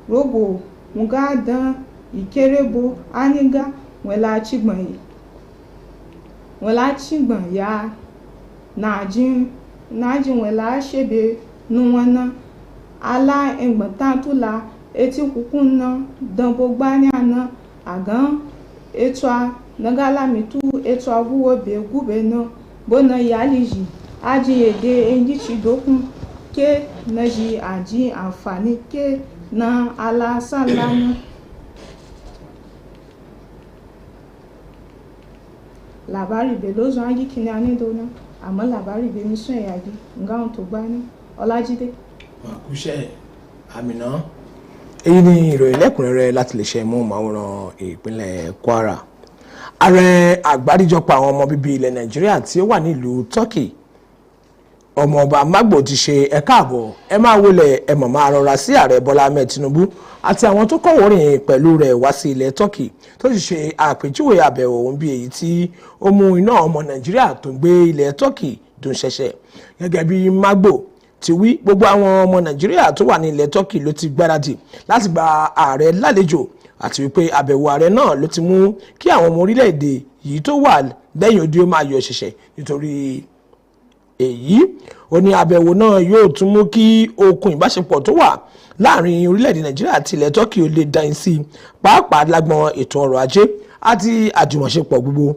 rogo nga dan ikerebo aniga wela chigbon ya najin wela shebe nuwana ala engbon tantula eti kukun danbo gba ni ana agan etwa nagala mitu etwa wuwo be gube bona yaliji aji ede engici dokun ke na ji aji amfani ke na alasan lana labari be lozo agi kini ani dona àmọ́ labari be mi sun yagi nga to gba ni Ọlájídé makushe Amina. Èyí ni ìròyìn lẹ́kùnrẹ́rẹ́ láti lè ṣe móhùnmáwòrán ìpínlẹ̀ Kwara. Ààrẹ àgbáríjọpọ̀ àwọn ọmọ bíbí ilẹ̀ Nàìjíríà tí ó wà nílùú Turkey ọmọọba Magbo ti ṣe ẹ káàbọ̀ ẹ máa wọlé ẹ mọ̀ máa rọra sí ààrẹ Bọ́lá Ahmed Tinubu àti àwọn tó kọ̀wọ́rìn pẹ̀lú rẹ̀ wá sí ilẹ̀ Turkey tó sì ṣe àpèjúwe àbẹ̀wò òun bí èyí tí ó mú iná ọmọ Nàìjíríà tó ń gbé ilẹ̀ Turkey dùn ṣẹ̀ṣẹ̀. Gẹ́gẹ́ bí Magbo ti wí, gbogbo àwọn ọmọ Nàìjíríà tó wà ní ilẹ̀ Turkey ló ti gbáradì láti gba ààrẹ lálejò àti wípé àbẹ̀wò ààrẹ náà ló ti mú kí àwọn ọmọ orílẹ̀-èdè yìí tó wà lẹ́yìn odi ó máa yọ ṣẹ̀ṣẹ̀ nítorí èyí ó ní àbẹ̀wò náà yóò tún mú kí okùn ìbáṣepọ̀ tó wà láàrin orílẹ̀-èdè Nàìjíríà àti ilẹ̀ Turkey ó lè dáin sí pàápàá lágbọn ètò ọrọ̀ ajé àti àjùmọ̀ṣepọ̀ gbogbo.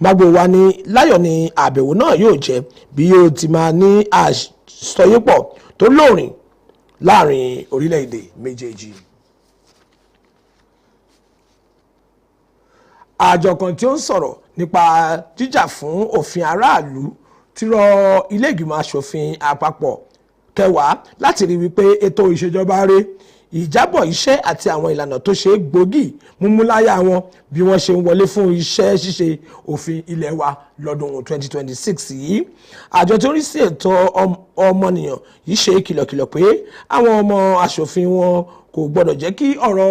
Magbo wa ní láyọ̀ ni àbẹ̀wò náà yóò jẹ́ bí yóò ti máa ní àsọyépọ̀ tó lóòrìn láàrin orílẹ̀-èdè méjèèjì. Àjọ kan tí ó ń sọ̀rọ̀ nípa jíjà fún òfin aráàlú ti rọ ilé ìgbìmọ̀ aṣòfin àpapọ̀ kẹwàá láti rí wípé ètò ìṣèjọba rẹ̀ ìjábọ̀ iṣẹ́ àti àwọn ìlànà tó ṣe gbòógì múmúláyà wọn bí wọ́n ṣe ń wọlé fún iṣẹ́ ṣíṣe òfin ilé wa lọ́dún 2026 yìí. Àjọ tó ń rí sí ètò ọmọnìyàn yìí ṣe kìlọ̀kìlọ̀ pé àwọn ọmọ aṣòfin wọn kò gbọdọ̀ jẹ́ kí ọ̀rọ̀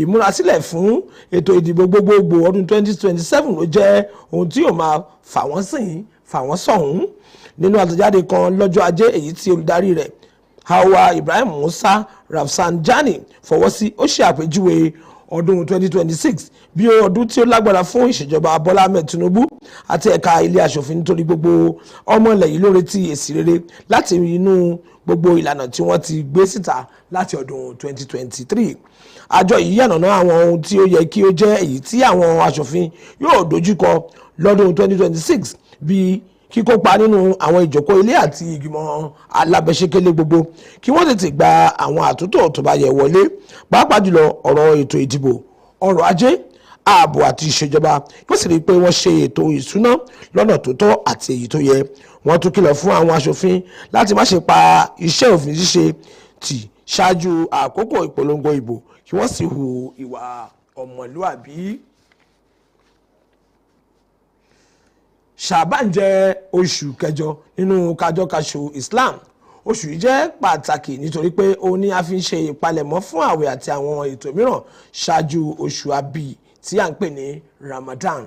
ìmúrasílẹ̀ fún ètò ìdìbò gbogbogbò ọdún 2027 ló jẹ́ ohun tí yóò máa fà wọ́n sìn fà wọ́n sọ̀hún. Nínú àtẹ̀jáde kan lọ́jọ́ ajé èyí tí olùdarí rẹ̀ Hawa Ibrahim Musa Rafsanjani fọwọ́ sí, ó ṣe àpèjúwe ọdún 2026 bí ọdún tí ó lágbára fún ìṣèjọba Bọ́lá Ahmed Tinubu àti ẹ̀ka ilé aṣòfin nítorí gbogbo ọmọ ilẹ̀ yìí ló retí èsì rere láti inú gbogbo ìlànà tí wọ́n ti gbé síta láti ọdún 2023. Àjọ yìí yànnàná àwọn ohun tí ó yẹ kí ó jẹ́ èyí tí àwọn aṣòfin yóò dojúkọ lọ́dún 2026 bí kíkópa nínú àwọn ìjókòó ilé àti ìgbìmọ̀ alábẹ́sẹ́kẹ́lé gbogbo kí wọ́n tètè gba àwọn àtúntò tó bá yẹ wọlé pàápàá jùlọ ọ̀rọ̀ ètò ìdìbò ọrọ̀ ajé ààbò àti ìṣèjọba wọ́n sì rí i pé wọ́n ṣe ètò ìṣúná lọ́nà tó tọ́ àti èyí tó yẹ wọ́n tún kìlọ̀ fún àwọn aṣòfin láti má ṣe pa iṣẹ́ òfin ṣíṣe tì ṣáájú àkókò ìpolongo ìbò kí wọ́n sì hu ìwà ọmọlúàbí. Ṣàbán jẹ́ oṣù kẹjọ nínú kájọkáṣù Islam oṣù yìí jẹ́ pàtàkì nítorí pé ó ní a fi ń ṣe ìpalẹ̀mọ́ fún àwẹ̀ àti àwọn ètò mìíràn ṣáájú oṣù àbí tí à ń pè ní Ramadan.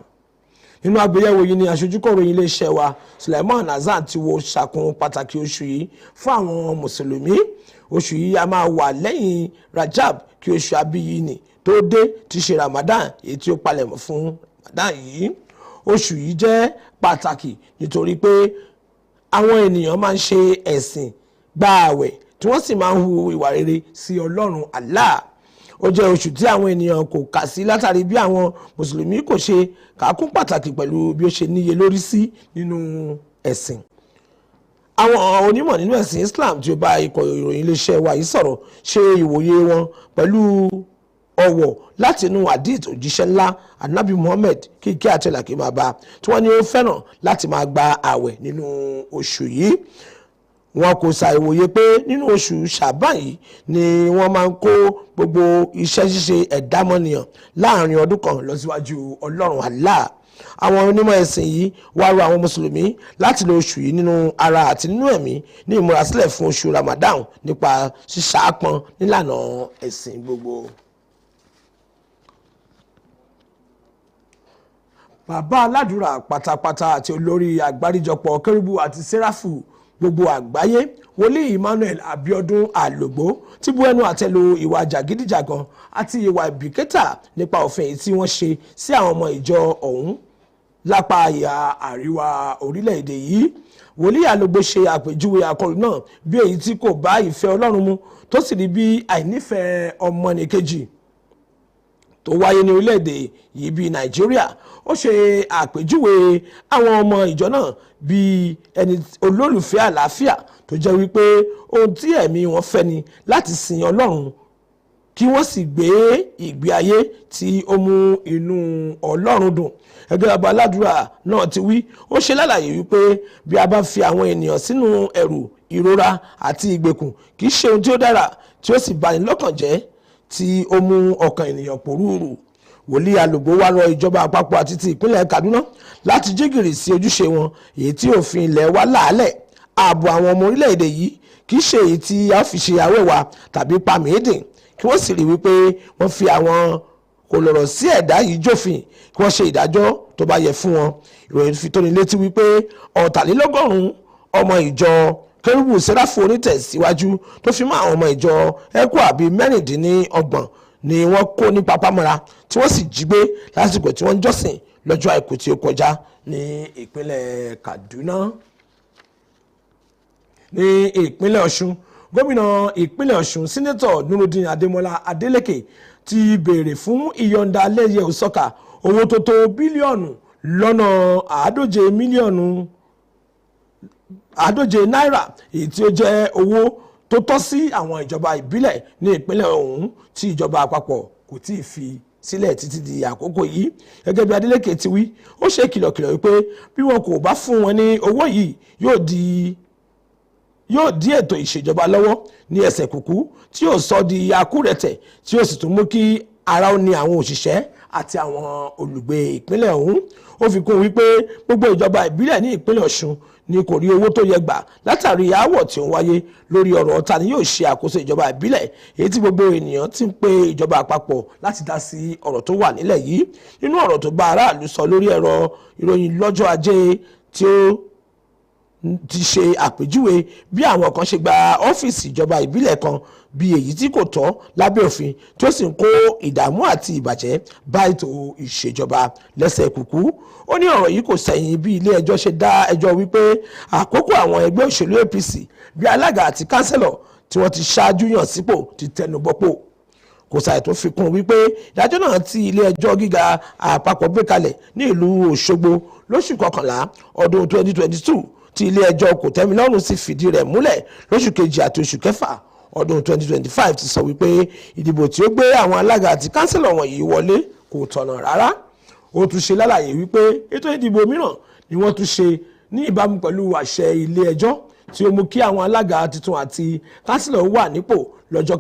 Nínú àgbéyẹ̀wò yìí ni aṣojúkọ̀ròyìn iléeṣẹ́ wa Suleiman Hasan ti wo ṣàkun pàtàkì oṣù yìí fún àwọn mùsùlùmí. Oṣù yìí a máa wà lẹ́yìn Rajab kí oṣù àbí yìí ni tó dé ti ṣe Ramadan èyí tí ó palẹ̀mọ́ fún Ramadan yìí. Oṣù yìí jẹ́ pàtàkì nítorí pé àwọn ènìyàn máa ń ṣe ẹ̀sìn gba àwẹ̀ tí wọ́n sì máa ń hu ìwà rere sí Ọlọ́run Allah. Ó jẹ́ oṣù tí àwọn ènìyàn kò kà sí látàrí bí àwọn mùsùlùmí kò ṣe kàákún pàtàkì pẹ̀lú bí ó ṣe níye lórí sí nínú ẹ̀sìn. Àwọn onímọ̀ nínú ẹ̀sìn Islam tí ó bá ikọ̀ ìròyìn iléeṣẹ́ wa yìí sọ̀rọ̀ ṣe ìwòye wọn pẹ̀lú ọ̀wọ̀ láti inú hadith òjíṣẹ́ ńlá Ànábì Muhammad kíkẹ́ àtẹ̀là kí máa bá tí wọ́n ní ó fẹ́ràn láti máa gba àwẹ̀ nínú oṣù yìí. Wọn kò ṣàìwòye pé nínú oṣù Ṣàbán yìí ni wọ́n máa ń kó gbogbo iṣẹ́ ṣíṣe ẹ̀dámọ́nìyàn láàrin ọdún kan lọ síwájú Ọlọ́run Allah. Àwọn onímọ̀ ẹ̀sìn yìí wá rọ̀ àwọn mùsùlùmí láti lo oṣù yìí nínú ara àti nínú ẹ̀mí ní ìmúrasílẹ̀ fún oṣù Ramadan nípa ṣíṣàápọn nílànà ẹ̀sìn gbogbo. Bàbá aládùúrà pátápátá àti olórí àgbáríjọpọ̀ kérúbù àti séráfù gbogbo àgbáyé wòlíì Emmanuel Abiodun Alogbo ti bu ẹnu àtẹ́ lu ìwà jàgídíjàgan àti ìwà ìbìkítà nípa òfin èyí tí wọ́n ṣe sí àwọn ọmọ ìjọ ọ̀hún lápá ìhà àríwá orílẹ̀-èdè yìí. Wòlíì Alogbo ṣe àpèjúwe àkọlù náà bí èyí tí kò bá ìfẹ́ Ọlọ́run mu tó sì rí bí àìnífẹ̀ẹ́ ọmọnìkejì tó wáyé ní orílẹ̀-èdè yìí bíi Nàìjíríà. Ó ṣe àpèjúwe àwọn ọmọ ìjọ náà bíi ẹni olólùfẹ́ àlàáfíà tó jẹ́ wípé ohun tí ẹ̀mí wọn fẹ́ ni láti sin Ọlọ́run kí wọ́n sì gbé ìgbé ayé tí ó mú inú Ọlọ́run dùn. Ẹgbẹ́ bàbá aládùúrà náà ti wí ó ṣe lálàyé wípé bí a bá fi àwọn ènìyàn sínú ẹ̀rù ìrora àti ìgbèkùn kì í ṣe ohun tí ó dára tí ó sì bani lọ́kàn jẹ́ tí ó mú ọkàn ènìyàn pòrúurù. Wòlíì Alogbo wá rọ ìjọba àpapọ̀ àti ti ìpínlẹ̀ Kaduna láti jígìrì sí ojúṣe wọn èyí tí òfin ilẹ̀ wa láàlẹ̀. Ààbò àwọn ọmọ orílẹ̀-èdè yìí kì í ṣe èyí tí a fi ṣe àwẹ̀wà tàbí pàmìdìn kí wọ́n sì rí wípé wọ́n fi àwọn kò lọ̀rọ̀ sí ẹ̀dá yìí jófin kí wọ́n ṣe ìdájọ́ tó bá yẹ fún wọn. Ìròyìn fi tóni létí wípé ọ̀tàlélọ́gọ́rùn-ún ọmọ ìjọ kérúbù séráfù onítẹ̀síwájú tó fi mọ́ àwọn ọmọ ìjọ ECWA bíi mẹ́rìndínlọ́gbọ̀n ni wọ́n kó ní papámọ́ra tí wọ́n sì jí gbé lásìkò tí wọ́n ń jọ́sìn lọ́jọ́ àìkú tí ó kọjá ní ìpínlẹ̀ Kaduna. Ní ìpínlẹ̀ Ọ̀ṣun gómìnà ìpínlẹ̀ Ọ̀ṣun sínátọ̀ Nurudeen Adémọ́lá Adélékè ti béèrè fún ìyọ̀ǹda lẹ́yẹ òsọ́kà owó tó tó bílíọ̀nù lọ́nà àádóje náírà èyí tí ó jẹ́ owó tó tọ́ sí àwọn ìjọba ìbílẹ̀ ní ìpínlẹ̀ ọ̀hún tí ìjọba àpapọ̀ kò tí ì fi sílẹ̀ títí di àkókò yìí. Gẹ́gẹ́ bí Adélékè ti wí ó ṣe kìlọ̀kìlọ̀ wípé bí wọn kò bá fún wọn ní owó yìí yóò dí ètò ìṣèjọba lọ́wọ́ ní ẹsẹ̀ kùkú tí yóò sọ di akúrẹ̀tẹ̀ tí yóò sì tún mú kí ara ó ní àwọn òṣìṣẹ́ àti àwọn olùgbé ìpínlẹ̀ ọ̀hún. Ó fi kún wípé gbogbo ìjọba ìbílẹ̀ ní ìpínlẹ̀ Ọ̀ṣun ni kò rí owó tó yẹ gbà látàrí aáwọ̀ tí ó ń wáyé lórí ọ̀rọ̀ ta ni yóò ṣe àkóso ìjọba ìbílẹ̀ èyí tí gbogbo ènìyàn ti ń pe ìjọba àpapọ̀ láti dá sí ọ̀rọ̀ tó wà nílẹ̀ yìí. Nínú ọ̀rọ̀ tó bá aráàlú sọ lórí ẹ̀rọ ìròyìn lọ́jọ́ Ajé tí ó ti ṣe àpèjúwe bí àwọn kan ṣe gba ọ́fíìsì ìjọba ìbílẹ̀ kan bí èyí tí kò tọ́ lábẹ́ òfin tí ó sì ń kó ìdààmú àti ìbàjẹ́ bá ètò ìṣèjọba lẹ́sẹ̀ kúkú. Ó ní ọ̀rọ̀ yìí kò sẹ̀yìn bí ilé ẹjọ́ ṣe dá ẹjọ́ wípé àkókò àwọn ẹgbẹ́ òṣèlú APC bí alága àti kánsẹ́lọ̀ tí wọ́n ti ṣáájú yàn sípò ti tẹnu bọ́pò. Kò sàì tó fi kún wípé ìdájọ́ náà tí ilé ẹjọ́ gíga àpapọ̀ gbé kalẹ̀ ní ìlú Òṣogbo lóṣù kọkànlá ọdún 2022 tí ilé ẹjọ́ kòtẹ́milọ́rùn sì fìdí rẹ̀ múlẹ̀ lóṣù kejì àti oṣù kẹfà ọdún 2025 ti sọ wípé ìdìbò tí ó gbé àwọn alága àti kánsílọ̀ wọ̀nyí wọlé kò tọ̀nà rárá. Ó tún ṣe lálàyé wípé ètò ìdìbò mìíràn ni wọ́n tún ṣe ní ìbámu pẹ̀lú àṣẹ ilé ẹjọ́ tí ó mú kí àwọn alága tuntun àti kánsílọ̀ wà nípò lọ́jọ́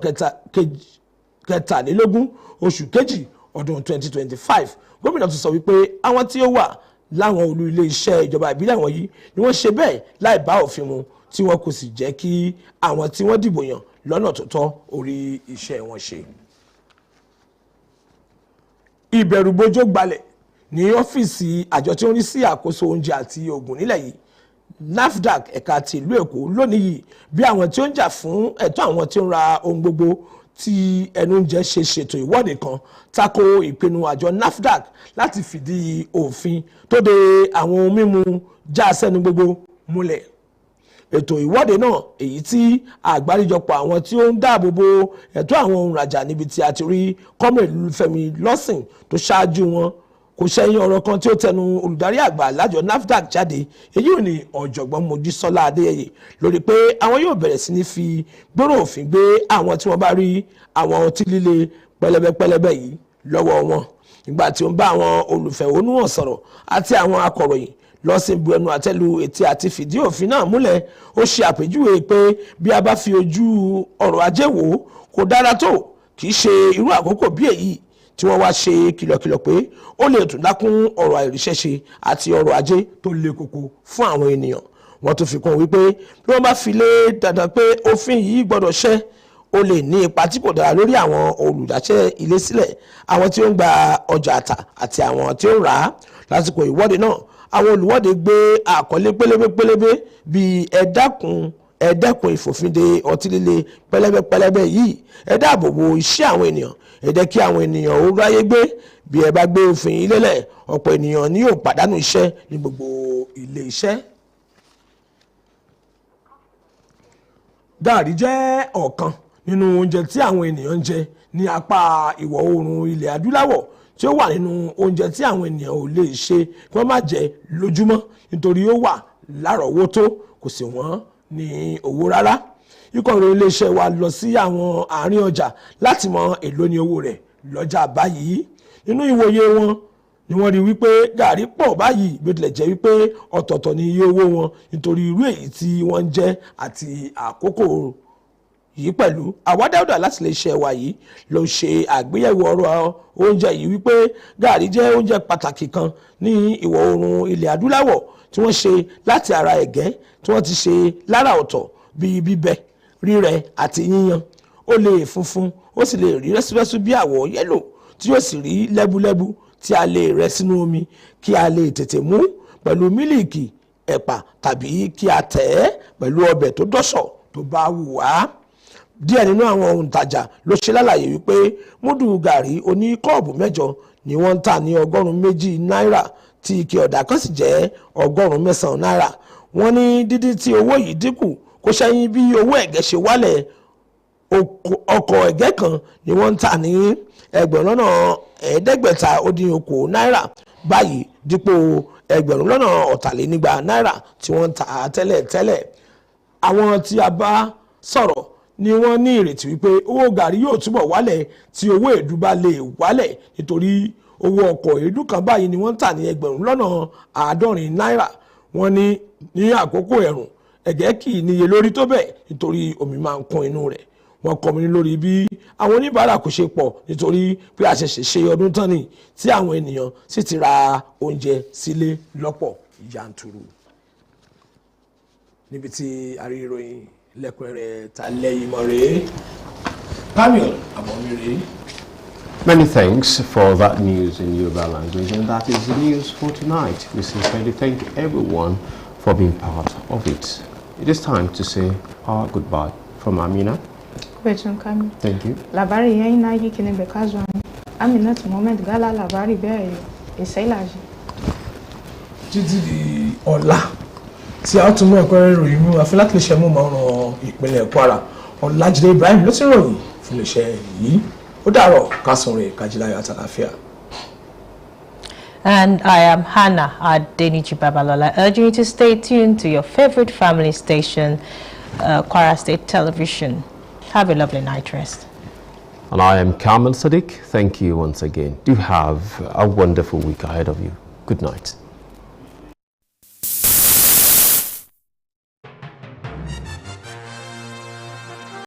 kẹtàlélógún oṣù kejì ọdún 2025. Gómìnà tún sọ wípé àwọn tí ó wà láwọn olú ilé iṣẹ́ ìjọba ìbílẹ̀ wọ̀nyí ni wọ́n ṣe bẹ́ẹ̀ láì bá òfin mu tí wọ́n kò sì jẹ́ kí àwọn tí wọ́n dìbò yàn lọ́nà tó tọ́ orí iṣẹ́ wọn ṣe. Ìbẹ̀rùbojo gbalẹ̀ ní ọ́fíìsì àjọ tí ó ń rí sí àkóso oúnjẹ àti òògùn nílẹ̀ yìí NAFDAC ẹ̀ka ti ìlú Èkó lónìí yìí bí àwọn tí ó ń jà fún ẹ̀tọ́ àwọn tí ó ń ra ohun gbogbo tí ẹnu ń jẹ ṣe ṣètò ìwọ́de kan tako ìpinnu àjọ NAFDAC láti fìdí òfin tó de àwọn ohun mímu já sẹ́nu gbogbo múlẹ̀. Ètò ìwọ́de náà èyí tí àgbáríjọpọ̀ àwọn tí ó ń dáàbò bo ẹ̀tọ́ àwọn òǹrajà níbi tí a ti rí Comrade Fẹ́mi Lọ́sìn tó ṣáájú wọn kò ṣẹ̀yìn ọ̀rọ̀ kan tí ó tẹnu olùdarí àgbà lájọ NAFDAC jáde èyí ò ní ọ̀jọ̀gbọ́n Mojísọ́lá Adéyẹyẹ lórí pé àwọn yóò bẹ̀rẹ̀ sí ní fi gbòòrò òfin gbé àwọn tí wọ́n bá rí àwọn ọtí líle pẹlẹbẹpẹlẹbẹ yìí lọ́wọ́ wọn. Nígbà tí ó ń bá àwọn olùfẹ̀hónúhàn sọ̀rọ̀ àti àwọn akọ̀ròyìn Lọ́sìn bu ẹnu àtẹ́lu ètí àti fìdí òfin náà múlẹ̀. Ó ṣe àpèjúwe pé bí a bá fi ojú ọrọ̀ ajé wò kò dára tó kì í ṣe irú àkókò bí èyí tí wọ́n wá ṣe kìlọ̀kìlọ̀ pé ó lè tún dákún ọ̀rọ̀ àìríṣẹ́ṣe àti ọrọ̀ ajé tó le koko fún àwọn ènìyàn. Wọ́n tún fi kún wípé bí wọ́n bá fi lé dandan pé òfin yìí gbọ́dọ̀ ṣẹ ó lè ní ipa tí kò dára lórí àwọn olùdáṣẹ́ ilé sílẹ̀ àwọn tí ó ń gba ọjà àtà àti àwọn tí ó ń rà á. Lásìkò ìwọ́de náà àwọn olùwọ́de gbé àkọlé pélébépélébé bíi ẹ dẹ́kun ìfòfinde ọtí líle pẹlẹbẹpẹlẹbẹ yìí, ẹ dáàbò bo iṣẹ́ àwọn ènìyàn, ẹ jẹ́ kí àwọn ènìyàn ó ráyé gbé. Bí ẹ bá gbé òfin yìí lélẹ̀ ọ̀pọ̀ ènìyàn ni yóò pàdánù iṣẹ́ ní gbogbo ilé iṣẹ́. Gààrí jẹ́ ọ̀kan nínú oúnjẹ tí àwọn ènìyàn ń jẹ ní apá ìwọ̀ oòrùn ilẹ̀ adúláwọ̀ tí ó wà nínú oúnjẹ tí àwọn ènìyàn ò lè ṣe kí wọ́n má jẹ lójúmọ́ nítorí ó wà lárọ̀ọ́wọ́tó kò sì wọ́n ní owó rárá. Ikọ̀ ìròyìn iléeṣẹ́ wa lọ sí àwọn àárín ọjà láti mọ èlò ní owó rẹ̀ lọ́jà báyìí. Nínú ìwòye wọn ni wọ́n rí wípé gààrí pọ̀ báyìí bí ó tilẹ̀ jẹ́ wípé ọ̀tọ̀ọ̀tọ̀ ni iye owó wọn nítorí irú èyí tí wọ́n ń jẹ àti àkókò yìí pẹ̀lú. Àwádáwùdà láti lè ṣe wa yìí ló ṣe àgbéyẹ̀wò ọ̀rọ̀ oúnjẹ yìí wípé gààrí jẹ́ oúnjẹ pàtàkì kan ní ìwọ̀ oòrùn ilẹ̀ adúláwọ̀ tí wọ́n ṣe láti ara ẹ̀gẹ́ tí wọ́n ti ṣe lára ọ̀tọ̀ bíi bíbẹ, rírẹ àti yíyan. Ó lè funfun ó sì lè rí rẹ́súrẹ́sú bí àwọ̀ yẹ́lò tí yóò sì rí lẹ́búlẹ́bú tí a lè rẹ sínú omi kí a lè tètè mú pẹ̀lú mílìkì, ẹ̀pà tàbí kí a tẹ̀ ẹ́ pẹ̀lú ọbẹ̀ tó dọ́ṣọ̀ tó bá wù wá. Díẹ̀ nínú àwọn òǹtajà ló ṣe lálàyé wípé múdù gààrí oní kọ́ọ̀bù 8 ni wọ́n ń tà ní $2 náírà tí ike ọ̀dà kan sì jẹ́ $9 náírà. Wọ́n ní dídí tí owó yìí dínkù kò ṣẹ̀yìn bí owó ẹ̀gẹ́ ṣe wálẹ̀. Ọkọ̀ ẹ̀gẹ́ kan ni wọ́n ń tà ní $500 náírà báyìí dípò $1,200 náírà tí wọ́n ń tà tẹ́lẹ̀. Àwọn tí a bá sọ̀rọ̀ ni wọ́n ní ìrètí wípé owó gààrí yóò túbọ̀ wálẹ̀ tí owó èédú bá lè wálẹ̀ nítorí owó ọkọ̀ èédú kan báyìí ni wọ́n ń tà ní $70 náírà. Wọ́n ní àkókò ẹ̀rùn ẹ̀gẹ́ kì í níye lórí tó bẹ́ẹ̀ nítorí omi máa ń kún inú rẹ̀. Wọ́n kọminú lórí bí àwọn oníbàárà kò ṣe pọ̀ nítorí pé a ṣẹ̀ṣẹ̀ ṣe ọdún tán ni tí àwọn ènìyàn sì ti ra oúnjẹ sílé lọ́pọ̀ yanturu. Níbi tí a rí ìròyìn lẹ́kùnrẹ́rẹ́ ta lẹ́yìn mọ́ rèé Pamiel Abomire. Many thanks for that news in Yoruba language, and that is the news for tonight. We sincerely thank everyone for being part of it. It is time to say our goodbye from Amina. Thank you. Labari yaina yiki ne bekazwani. Amina tu moment gala labari bẹ́ẹ̀ ìṣẹ́lájì. Títí di ọ̀la tí a tún mú ẹ̀kọ́ ìròyìn mú àfi láti lè ṣe mú ọ̀ràn ìpínlẹ̀ Kwara. Ọlájídé Ibrahim ló ti ròyìn fún iléeṣẹ́ yìí. Ó dàárọ̀ kásùn rẹ̀ kájíláyọ̀ àtàlàfíà. And I am Hannah Adenichi Babalola, urging you to stay tuned to your favorite family station, Kwara State Television. Have a lovely night rest. And I am Kamal Sadiq. Thank you once again. Do have a wonderful week ahead of you. Good night.